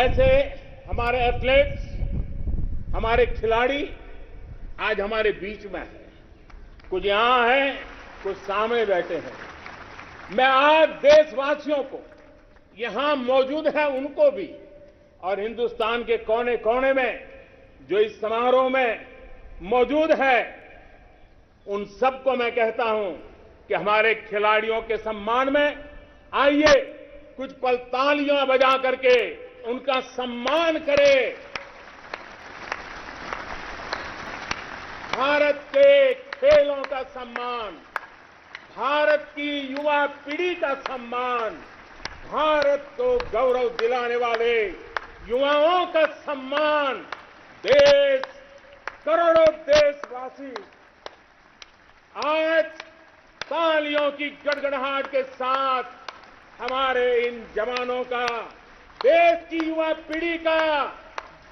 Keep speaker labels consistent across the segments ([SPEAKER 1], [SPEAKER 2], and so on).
[SPEAKER 1] ऐसे हमारे एथलीट्स, हमारे खिलाड़ी आज हमारे बीच में हैं। कुछ यहां हैं, कुछ सामने बैठे हैं। मैं आज देशवासियों को, यहां मौजूद है उनको भी, और हिंदुस्तान के कोने कोने में जो इस समारोह में मौजूद है, उन सबको मैं कहता हूं कि हमारे खिलाड़ियों के सम्मान में आइए कुछ पल तालियां बजा करके उनका सम्मान करें। भारत के खेलों का सम्मान, भारत की युवा पीढ़ी का सम्मान, भारत को गौरव दिलाने वाले युवाओं का सम्मान, देश, करोड़ों देशवासी आज तालियों की गड़गड़ाहट के साथ हमारे इन जवानों का, देश की युवा पीढ़ी का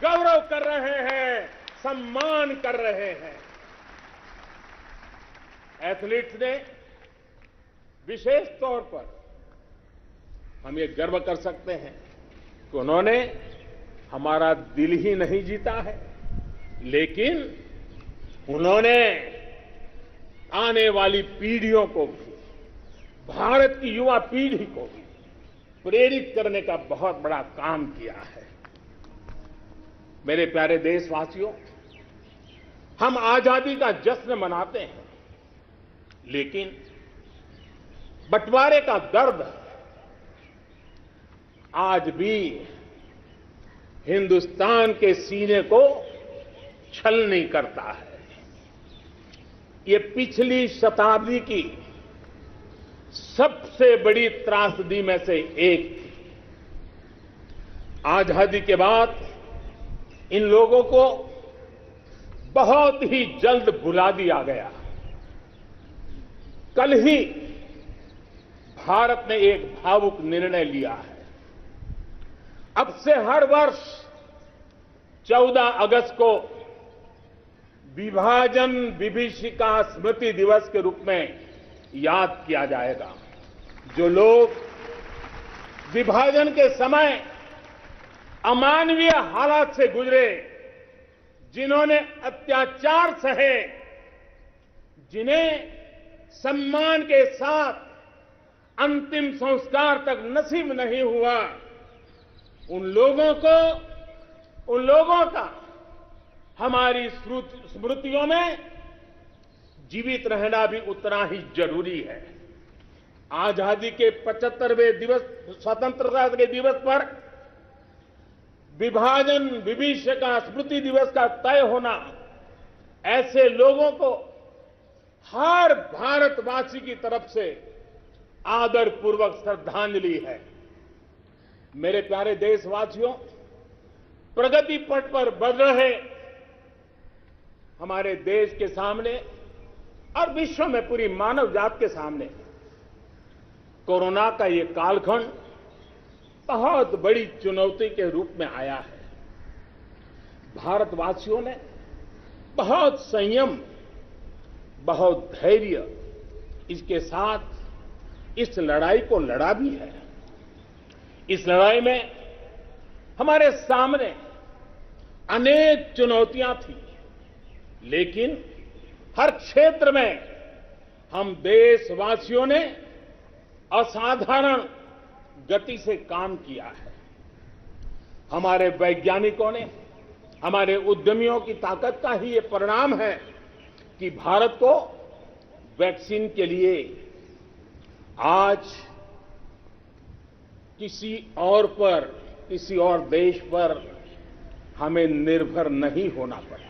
[SPEAKER 1] गौरव कर रहे हैं, सम्मान कर रहे हैं। एथलीट्स ने विशेष तौर पर हम ये गर्व कर सकते हैं कि उन्होंने हमारा दिल ही नहीं जीता है, लेकिन उन्होंने आने वाली पीढ़ियों को भी, भारत की युवा पीढ़ी को भी प्रेरित करने का बहुत बड़ा काम किया है। मेरे प्यारे देशवासियों, हम आजादी का जश्न मनाते हैं, लेकिन बंटवारे का दर्द आज भी हिंदुस्तान के सीने को छलनी करता है। ये पिछली शताब्दी की सबसे बड़ी त्रासदी में से एक थी। आजादी के बाद इन लोगों को बहुत ही जल्द भुला दिया गया। कल ही भारत ने एक भावुक निर्णय लिया है। अब से हर वर्ष 14 अगस्त को विभाजन विभीषिका स्मृति दिवस के रूप में याद किया जाएगा। जो लोग विभाजन के समय अमानवीय हालात से गुजरे, जिन्होंने अत्याचार सहे, जिन्हें सम्मान के साथ अंतिम संस्कार तक नसीब नहीं हुआ, उन लोगों का हमारी स्मृतियों में जीवित रहना भी उतना ही जरूरी है। आजादी के 75वें दिवस, स्वतंत्रता के दिवस पर विभाजन विभीषिका स्मृति दिवस का तय होना ऐसे लोगों को हर भारतवासी की तरफ से आदरपूर्वक श्रद्धांजलि है। मेरे प्यारे देशवासियों, प्रगति पथ पर बढ़ रहे हमारे देश के सामने और विश्व में पूरी मानव जात के सामने कोरोना का ये कालखंड बहुत बड़ी चुनौती के रूप में आया है। भारतवासियों ने बहुत संयम, बहुत धैर्य इसके साथ इस लड़ाई को लड़ा भी है। इस लड़ाई में हमारे सामने अनेक चुनौतियां थी, लेकिन हर क्षेत्र में हम देशवासियों ने असाधारण गति से काम किया है। हमारे वैज्ञानिकों ने, हमारे उद्यमियों की ताकत का ही ये परिणाम है कि भारत को वैक्सीन के लिए आज किसी और देश पर हमें निर्भर नहीं होना पड़ा।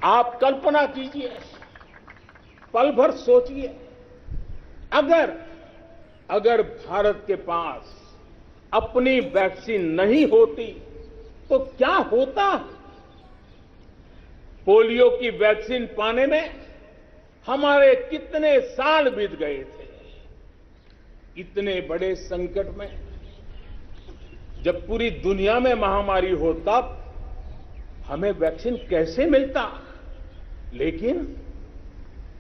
[SPEAKER 1] आप कल्पना कीजिए, पल भर सोचिए, अगर भारत के पास अपनी वैक्सीन नहीं होती तो क्या होता। पोलियो की वैक्सीन पाने में हमारे कितने साल बीत गए थे। इतने बड़े संकट में जब पूरी दुनिया में महामारी हो, तब हमें वैक्सीन कैसे मिलता। लेकिन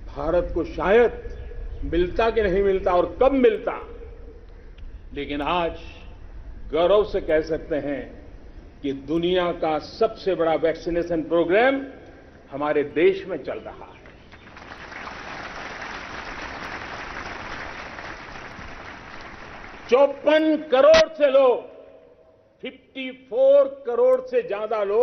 [SPEAKER 1] भारत को शायद मिलता कि नहीं मिलता और कब मिलता, लेकिन आज गौरव से कह सकते हैं कि दुनिया का सबसे बड़ा वैक्सीनेशन प्रोग्राम हमारे देश में चल रहा है। 54 करोड़ से लोग, 54 करोड़ से ज्यादा लोग